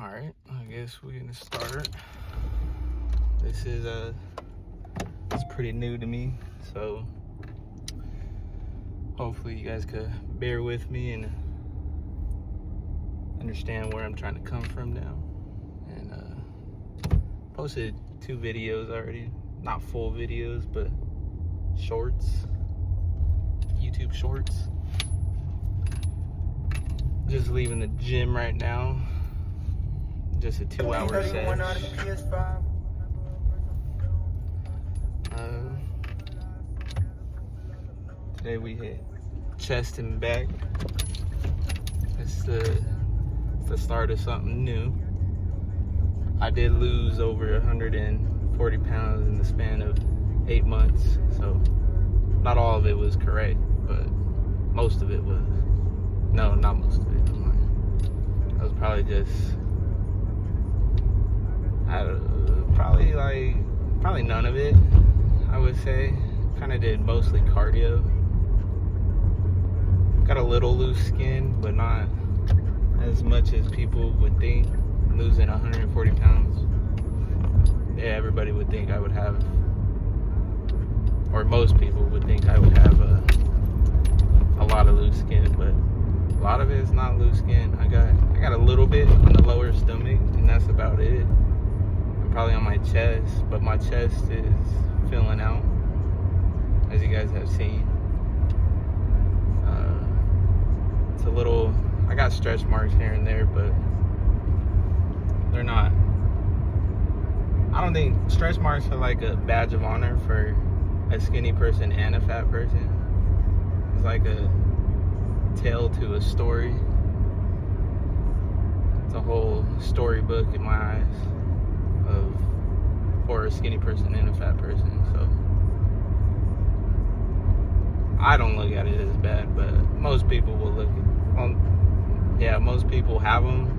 Alright, I guess we're gonna start. This is it's pretty new to me, so hopefully you guys could bear with me and understand where I'm trying to come from now. And posted 2 videos already, not full videos, but shorts, YouTube shorts. Just leaving the gym right now. Just a 2-hour session. Today we hit chest and back. It's the start of something new. I did lose over 140 pounds in the span of 8 months, so not all of it was correct, but most of it was. No, not most of it. I was probably just, probably none of it, I would say. Kind of did mostly cardio. Got a little loose skin, but not as much as people would think. Losing 140 pounds. Yeah, everybody would think I would have, or most people would think I would have a lot of loose skin, but a lot of it is not loose skin. I got a little bit on the lower stomach, and that's about it. I'm probably on my chest, but my chest is filling out, as you guys have seen. It's a little, I got stretch marks here and there, but they're not, I don't think stretch marks are like a badge of honor for a skinny person and a fat person. It's like a tale to a story. It's a whole storybook in my eyes for a skinny person and a fat person. So I don't look at it as bad, but most people will look at, yeah, most people have them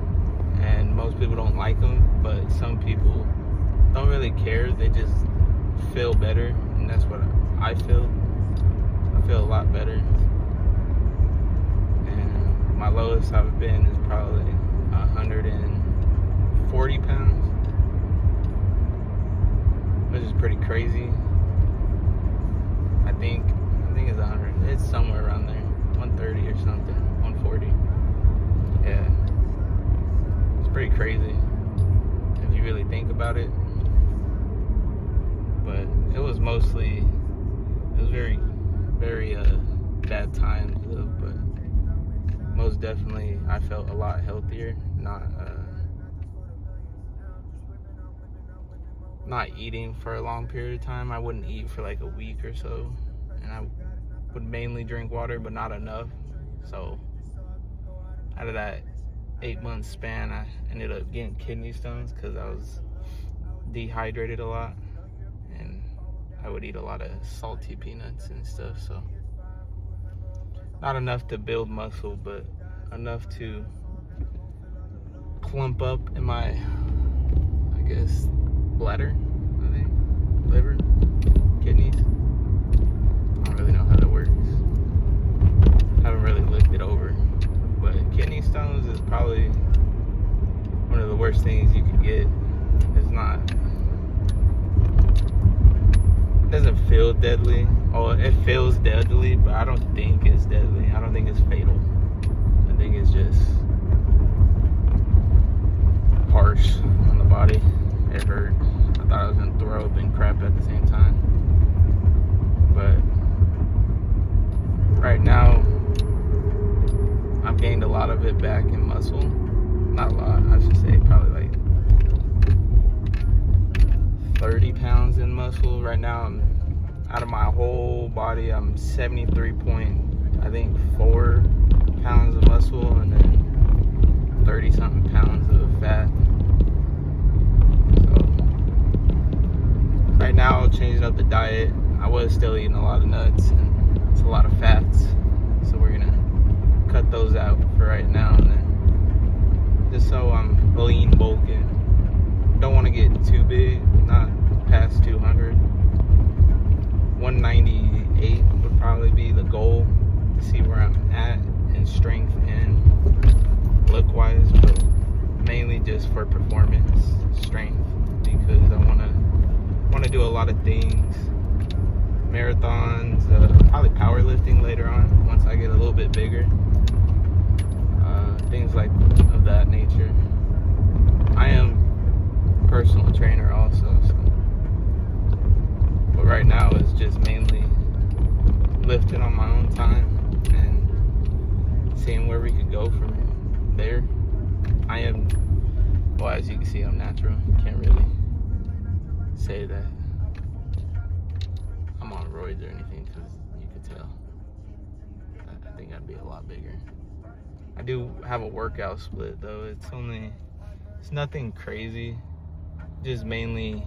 and most people don't like them, but some people don't really care. They just feel better, and that's what I feel. I feel a lot better. And my lowest I've been is probably 140 pounds, which is pretty crazy. I think it's 100. It's somewhere around there, 130 or something, 140. Yeah, it's pretty crazy if you really think about it. But it was very, very bad times though. But most definitely, I felt a lot healthier. Not eating for a long period of time. I wouldn't eat for like a week or so, and I would mainly drink water, but not enough. So out of that 8-month span, I ended up getting kidney stones because I was dehydrated a lot, and I would eat a lot of salty peanuts and stuff. So not enough to build muscle, but enough to clump up in my, I guess, bladder, I think, liver, kidneys. I don't really know how that works. Haven't really looked it over. But kidney stones is probably one of the worst things you can get. It's not, it doesn't feel deadly. Oh, it feels deadly, but I don't think it's deadly. I don't think it's fatal. I think it's just harsh on the body. It hurt. I thought I was gonna throw up and crap at the same time. But right now, I've gained a lot of it back in muscle. Not a lot, I should say probably like 30 pounds in muscle. Right now, I'm out of my whole body, I'm 73.4 pounds of muscle, and then 30 something pounds of fat. So right now, changing up the diet. I was still eating a lot of nuts, and it's a lot of fats. So we're gonna cut those out for right now, and then just so I'm lean bulking. Don't want to get too big, not past 200. 198 would probably be the goal to see where I'm at in strength and look wise, but mainly just for performance strength because I want to do a lot of things, marathons, probably powerlifting later on once I get a little bit bigger, things like of that nature. I am a personal trainer also, so. But right now it's just mainly lifting on my own time and seeing where we could go from there. I am, well, as you can see, I'm natural. Can't really say that I'm on roids or anything because you could tell. I think I'd be a lot bigger. I do have a workout split though. It's nothing crazy. Just mainly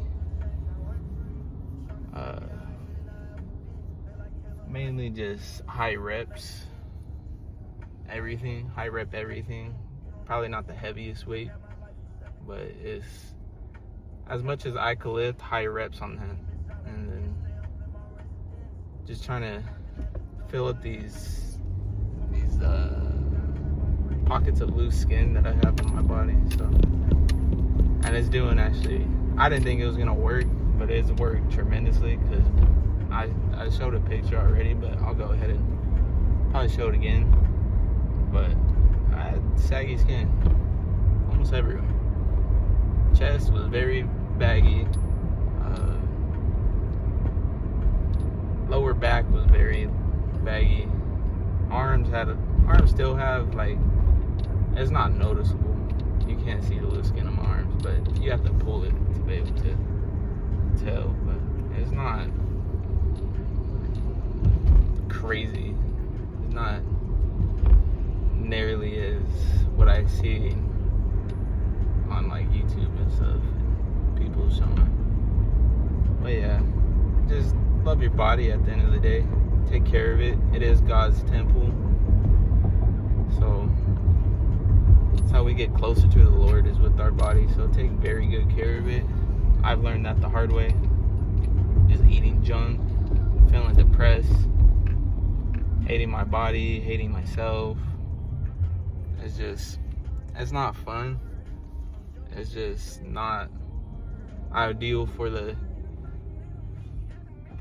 just high reps, everything, high rep everything. Probably not the heaviest weight, but it's as much as I could lift, high reps on that. And then just trying to fill up these pockets of loose skin that I have on my body. So, and it's doing actually, I didn't think it was gonna work, but it's worked tremendously because I showed a picture already, but I'll go ahead and probably show it again. But I had saggy skin almost everywhere. Chest was very baggy. Lower back was very baggy. Arms still have, like, it's not noticeable. You can't see the loose skin on my arms, but you have to pull it to be able to tell. But it's not crazy. It's not nearly as what I see on like YouTube and stuff, people showing. But yeah, just love your body at the end of the day. Take care of it. It is God's temple. So that's how we get closer to the Lord, is with our body. So take very good care of it. I've learned that the hard way. Just eating junk, feeling depressed, hating my body, hating myself. It's not fun. It's just not ideal for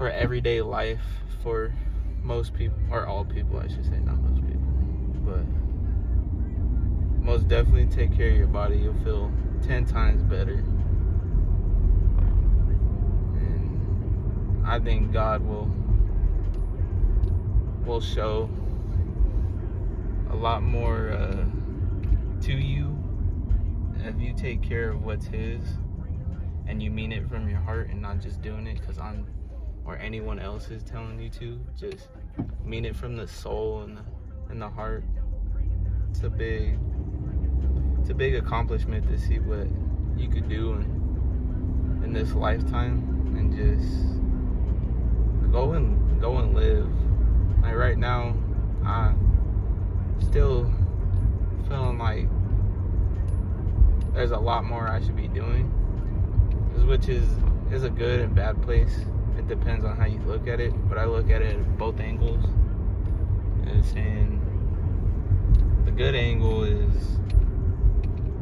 everyday life for most people, or all people, I should say, not most people. But most definitely take care of your body. You'll feel 10 times better. And I think God will show a lot more to you if you take care of what's His and you mean it from your heart and not just doing it because or anyone else is telling you to. Just mean it from the soul and the heart. It's a big accomplishment to see what you could do in this lifetime, and just go and live. Like right now, I'm still feeling like there's a lot more I should be doing, which is a good and bad place. It depends on how you look at it, but I look at it at both angles. And saying the good angle is,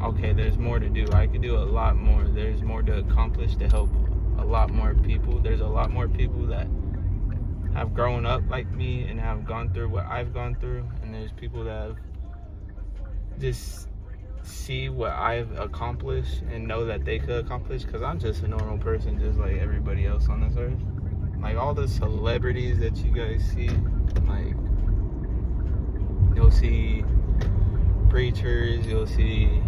okay, there's more to do. I could do a lot more. There's more to accomplish to help a lot more people. There's a lot more people that have grown up like me and have gone through what I've gone through. And there's people that have just see what I've accomplished and know that they could accomplish, because I'm just a normal person just like everybody else on this earth. Like all the celebrities that you guys see, like you'll see preachers, you'll see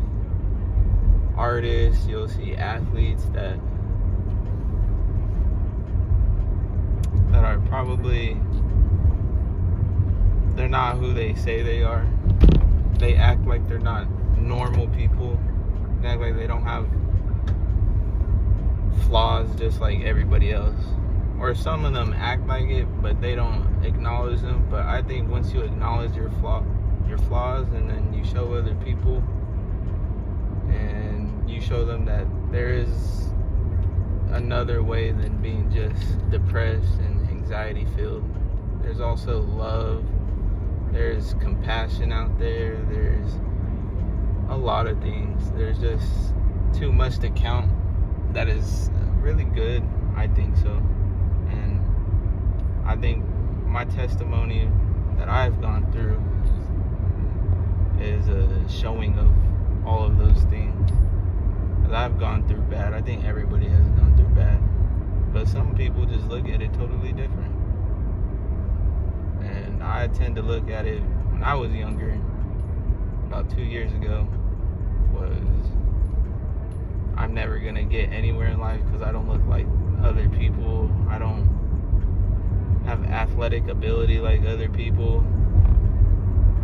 artists, you'll see athletes that are probably, they're not who they say they are. They act like they're not normal people. They act like they don't have flaws just like everybody else. Or some of them act like it, but they don't acknowledge them. But I think once you acknowledge your flaws, and then you show other people, and you show them that there is another way than being just depressed and anxiety filled. There's also love. There's compassion out there. There's a lot of things. There's just too much to count that is really good. I think so. And I think my testimony that I've gone through is a showing of all of those things. Because I've gone through bad. I think everybody has gone through bad. But some people just look at it totally different. And I tend to look at it when I was younger, about 2 years ago, was I'm never going to get anywhere in life because I don't look like other people. I don't have athletic ability like other people.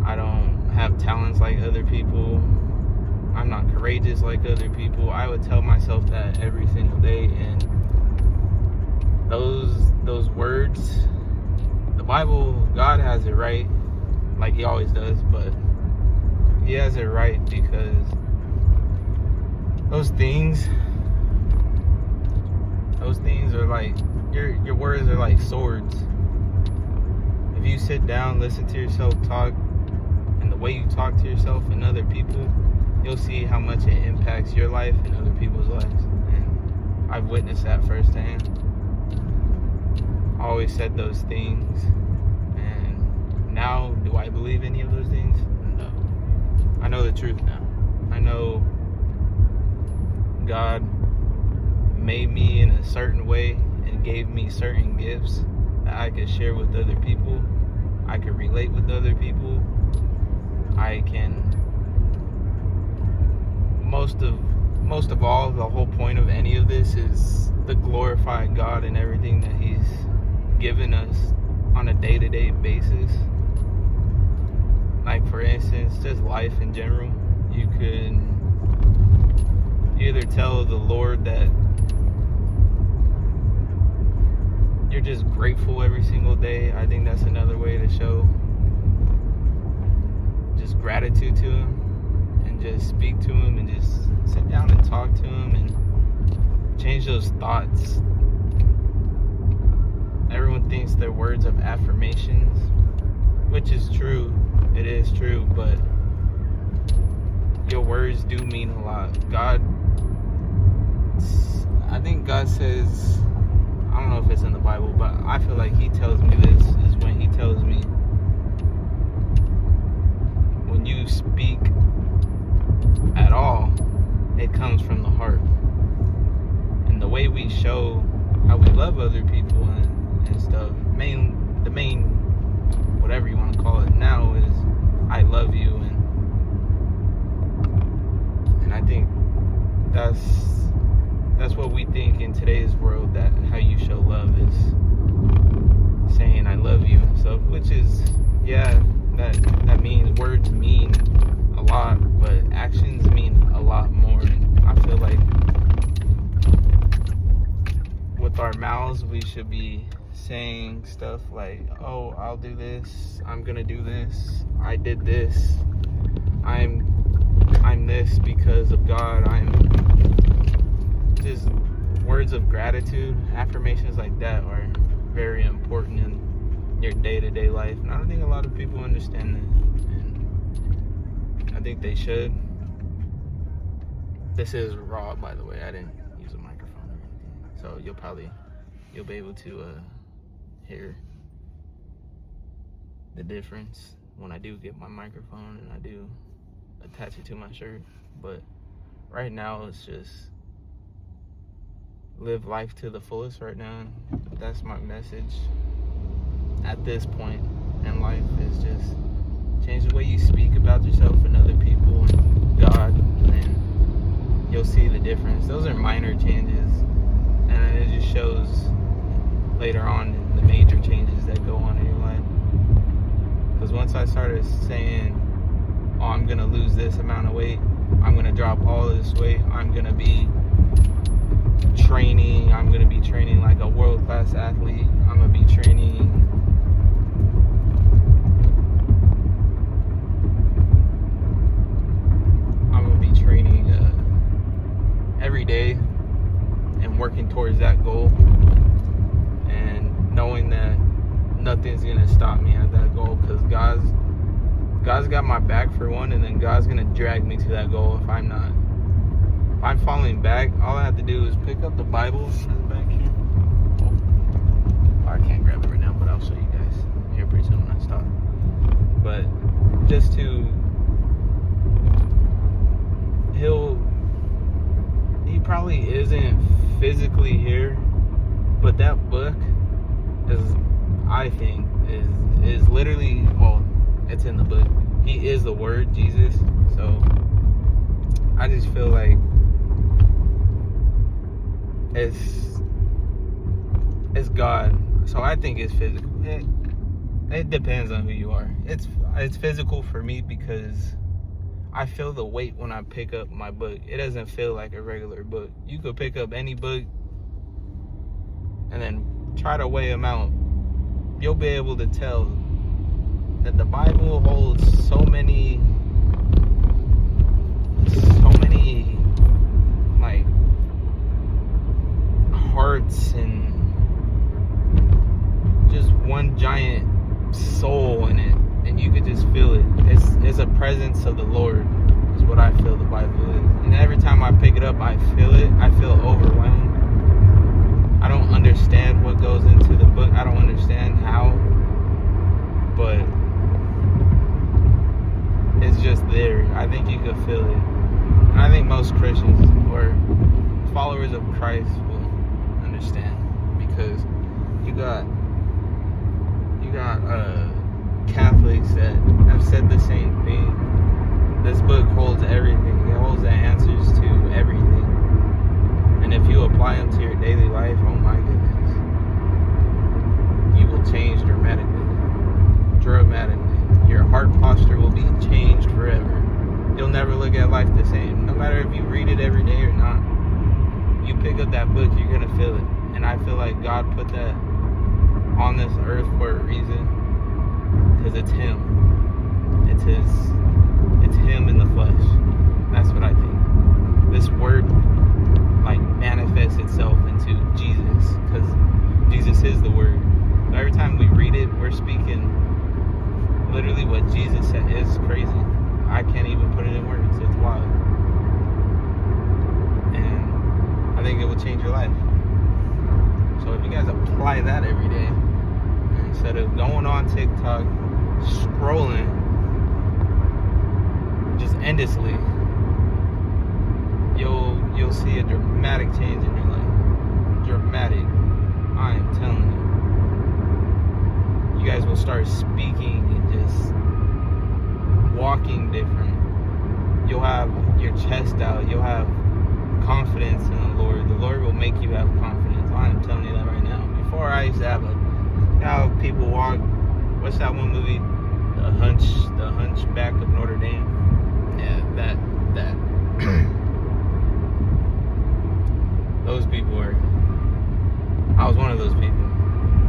I don't have talents like other people. I'm not courageous like other people. I would tell myself that every single day, and those words, the Bible, God has it right, like he always does, but he has it right because those things are like, your words are like swords. If you sit down, listen to yourself talk, and the way you talk to yourself and other people, you'll see how much it impacts your life and other people's lives. And I've witnessed that firsthand. I always said those things, and now, do I believe any of those things? No. I know the truth now. I know God made me in a certain way and gave me certain gifts that I could share with other people. I could relate with other people. I can, most of all, the whole point of any of this is to glorify God and everything that he's given us on a day-to-day basis. Like, for instance, just life in general. You could either tell the Lord that you're just grateful every single day. I think that's another way to show just gratitude to him, and just speak to him, and just sit down and talk to him, and change those thoughts. Everyone thinks they're words of affirmations, which is true. It is true, but your words do mean a lot. I think God says, I don't know if it's in the Bible, but I feel like he tells me this is when he tells me, when you speak at all, it comes from the heart. And the way we show how we love other people and stuff, the main, whatever you want to call it now, is I love you, and I think that's what we think in today's world, that how you show love is saying I love you and stuff, which is, yeah, that means words mean a lot, but actions mean a lot more. And I feel like with our mouths we should be saying stuff like, oh, I'll do this, I'm gonna do this, I did this, I'm this because of God. I'm just words of gratitude, affirmations like that are very important in your day-to-day life, and I don't think a lot of people understand that, and I think they should. This is raw, by the way. I didn't use a microphone or anything, so you'll be able to hear the difference when I do get my microphone and I do attach it to my shirt. But right now, it's just live life to the fullest right now. That's my message at this point in life, is just change the way you speak about yourself and other people and God, and you'll see the difference. Those are minor changes, and it just shows later on the major changes that go on in your life. Because once I started saying, oh, I'm gonna lose this amount of weight, I'm gonna drop all this weight, I'm gonna be training like a world-class athlete, I'm gonna be training every day and working towards that goal, and knowing that nothing's gonna stop me at that goal, because God's got my back for one, and then God's gonna drag me to that goal if I'm I'm falling back, all I have to do is pick up the Bible back here. Oh, I can't grab it right now, but I'll show you guys here pretty soon when I stop. But just to, he probably isn't physically here, but that book is, I think, is literally, well, it's in the book. He is the Word, Jesus. So I just feel like it's God. So I think it's physical. It depends on who you are. It's physical for me because I feel the weight when I pick up my book. It doesn't feel like a regular book. You could pick up any book and then try to weigh them out. You'll be able to tell that the Bible holds so many like hearts and just one giant soul in it, and you could just feel it. It's a presence of the Lord is what I feel the Bible is. And every time I pick it up, I feel it. I feel overwhelmed. I don't understand what goes into the book. I don't understand how, but it's just there. I think you could feel it. And I think most Christians or followers of Christ will understand, because you got Catholics that have said the same thing. This book holds everything. It holds the answers to everything. And if you apply them to your daily life, oh my goodness, you will change dramatically. Your heart posture will be changed forever. You'll never look at life the same. No matter if you read it every day or not, you pick up that book, you're gonna feel it. And I feel like God put that on this earth for a reason, because it's Him. It's Him in the flesh. That's what I think. This word like manifests itself into Jesus, because Jesus is the Word. So every time we read it, we're speaking literally what Jesus said. It's crazy. I can't even put it in words. It's wild. And I think it will change your life. So if you guys apply that every day, instead of going on TikTok, scrolling just endlessly, you'll see a dramatic change in your life. Dramatic. I am telling you. You guys will start speaking and just walking different. You'll have your chest out. You'll have confidence in the Lord. The Lord will make you have confidence. I am telling you that right now. Before I used to have how people walk. What's that one movie? The Hunchback of Notre Dame. Yeah, that. Those people were. I was one of those people.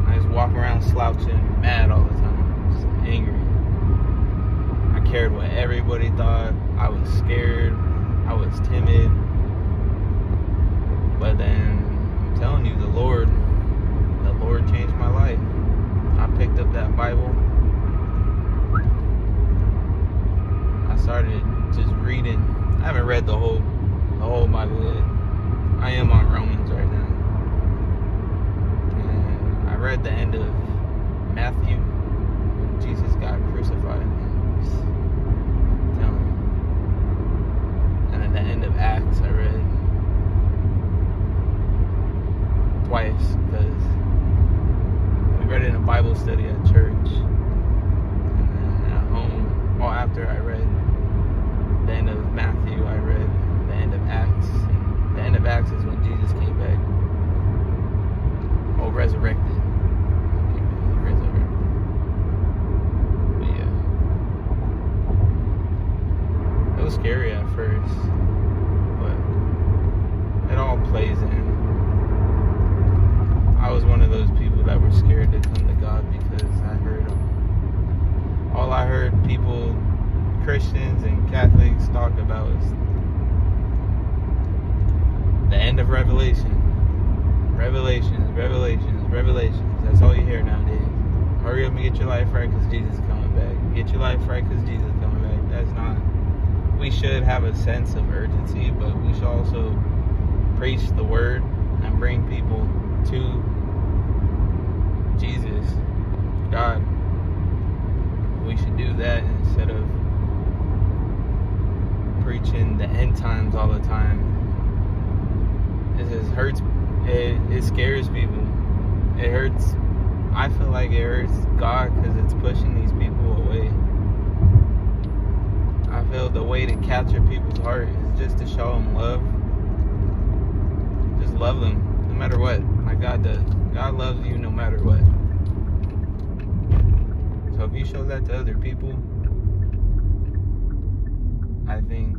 I just walk around slouching, mad all the time, just angry. I cared what everybody thought. I was scared. I was timid. But then, I'm telling you, the Lord changed my life. I picked up that Bible. I started just reading. I haven't read the whole Bible yet. I am on Romans right now. And I read the end of Matthew when Jesus got crucified. I'm telling you. And then the end of Acts I read twice, because we read it in a Bible study at church. And then at home, well, after I read the end of Matthew, I read the end of Acts. And the end of Acts is when Jesus came back. Oh, resurrected. He resurrected. But yeah. It was scary at first, but it all plays in. I was one of those people that were scared to come to God because all I heard people, Christians and Catholics, talk about is the end of Revelation. Revelations. That's all you hear nowadays. Hurry up and get your life right because Jesus is coming back. Get your life right because Jesus is coming back. That's not. We should have a sense of urgency, but we should also preach the word and bring people to Jesus, God. We should do that instead of preaching the end times all the time. It just hurts. It scares people. It hurts. I feel like it hurts God because it's pushing these people away. I feel the way to capture people's heart is just to show them love. Just love them no matter what. Like God does. God loves you no matter what. So if you show that to other people, I think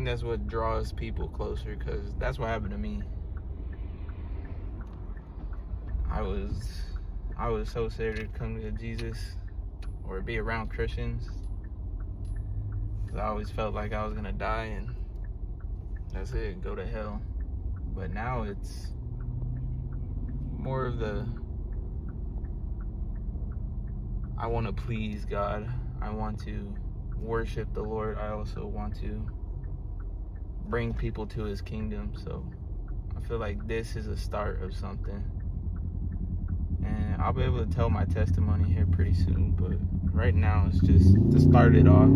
that's what draws people closer, because that's what happened to me. I was so scared to come to Jesus or be around Christians, because I always felt like I was gonna die and that's it, go to hell. But now it's more of I want to please God. I want to worship the Lord. I also want to bring people to his kingdom. So I feel like this is a start of something. And I'll be able to tell my testimony here pretty soon. But right now it's just to start it off.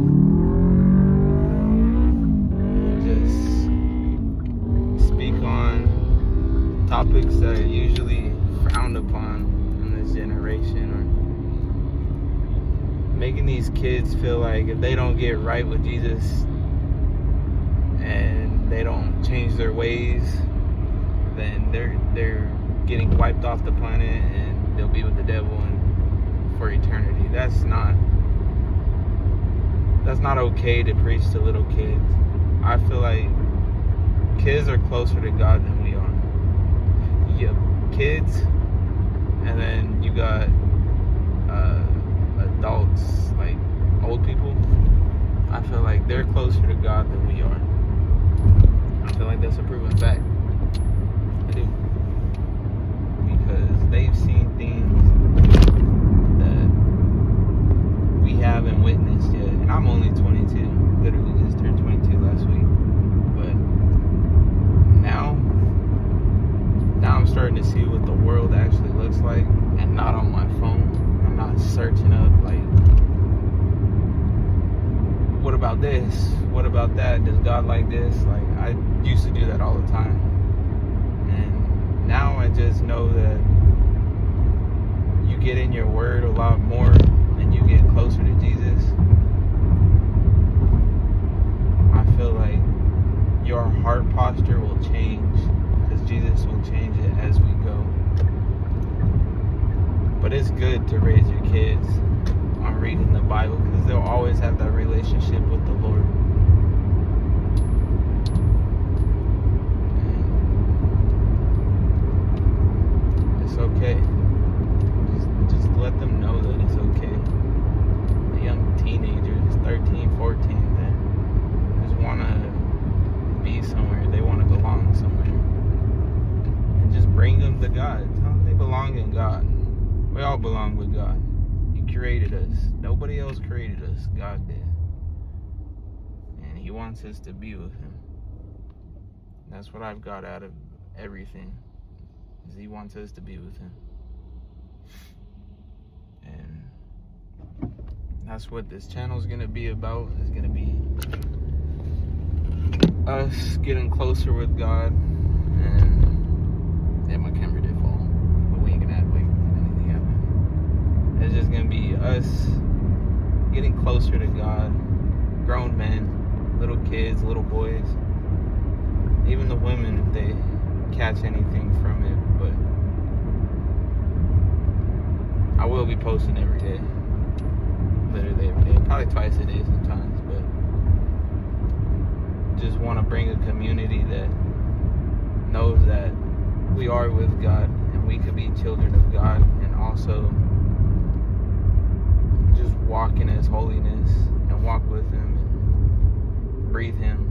And just speak on topics that are usually frowned upon in this generation, or making these kids feel like if they don't get right with Jesus and they don't change their ways, then they're getting wiped off the planet and they'll be with the devil and for eternity. That's not okay to preach to little kids. I feel like kids are closer to God than we are. You have kids, and then you got adults, like old people. I feel like they're closer to God than we are. I feel like that's a proven fact. I do. Because they've seen things that we haven't witnessed yet. And I'm only 22. Literally just turned 22 last week. But now I'm starting to see what the world actually looks like, and not on my phone. I'm not searching up like, what about this? What about that? Does God like this? Like, I used to do that all the time. And now I just know that you get in your word a lot more and you get closer to Jesus. I feel like your heart posture will change, because Jesus will change it as we go. But it's good to raise your kids on reading the Bible, because they'll always have that relationship with the Lord. And it's okay. Just let them know that it's okay. The young teenagers, 13, 14, that just want to be somewhere. They want to belong somewhere. And just bring them to God. Tell them they belong in God. We all belong with God. He created us. Nobody else created us. God did. And he wants us to be with him. That's what I've got out of everything, is he wants us to be with him. And that's what this channel is going to be about. It's going to be us getting closer with God. And yeah, my camera did fall, but we ain't gonna act like anything happened. It's just gonna be us getting closer to God. Grown men, little kids, little boys, even the women, if they catch anything from it. But I will be posting every day, literally every day, probably twice a day sometimes. But just want to bring a community that knows that we are with God and we could be children of God, and also just walk in his holiness and walk with him and breathe him.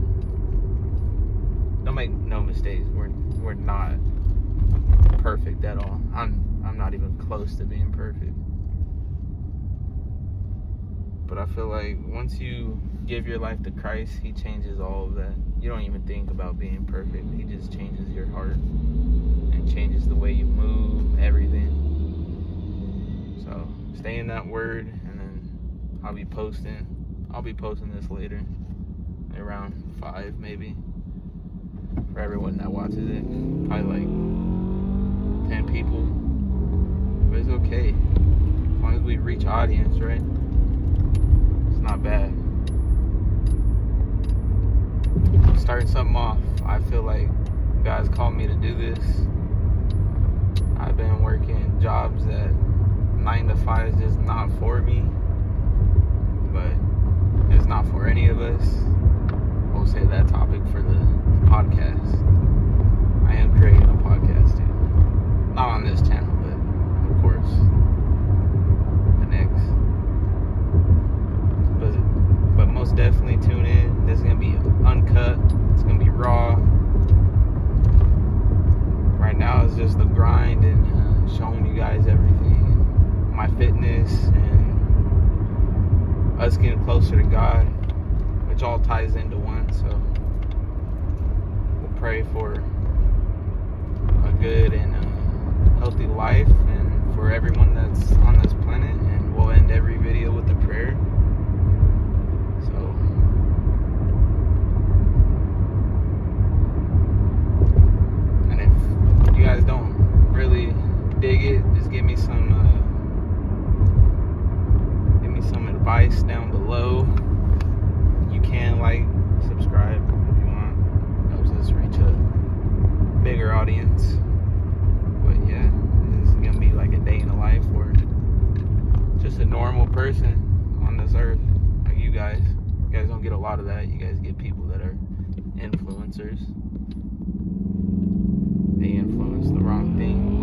Don't make no mistakes, we're not perfect at all. I'm not even close to being perfect, But I feel like once you give your life to Christ, he changes all of that. You don't even think about being perfect. He just changes your heart and changes the way you move, everything. So stay in that word, and then I'll be posting this later, around 5 maybe, for everyone that watches it. Probably like 10 people, but it's okay as long as we reach audience, right? It's not bad. Starting something off, I feel like God's called me to do this. I've been working jobs that 9 to 5 is just not for me, but it's not for any of us. We'll save that topic for the podcast. I am creating a podcast too. Not on this channel, but of course, the next. But most definitely tune in. This is going to be uncut. It's going to be raw. Right now it's just the grind and showing you guys everything. My fitness and us getting closer to God, which all ties into one. So we'll pray for a good and healthy life, and for everyone that's on this planet, and we'll end every video with a prayer. So and if you guys don't really dig it, just give me some advice down below. You can like, subscribe if you want. It helps us reach a bigger audience. But yeah, this is gonna be like a day in the life where just a normal person on this earth, like you guys. You guys don't get a lot of that. You guys get people that are influencers. They influence the wrong thing.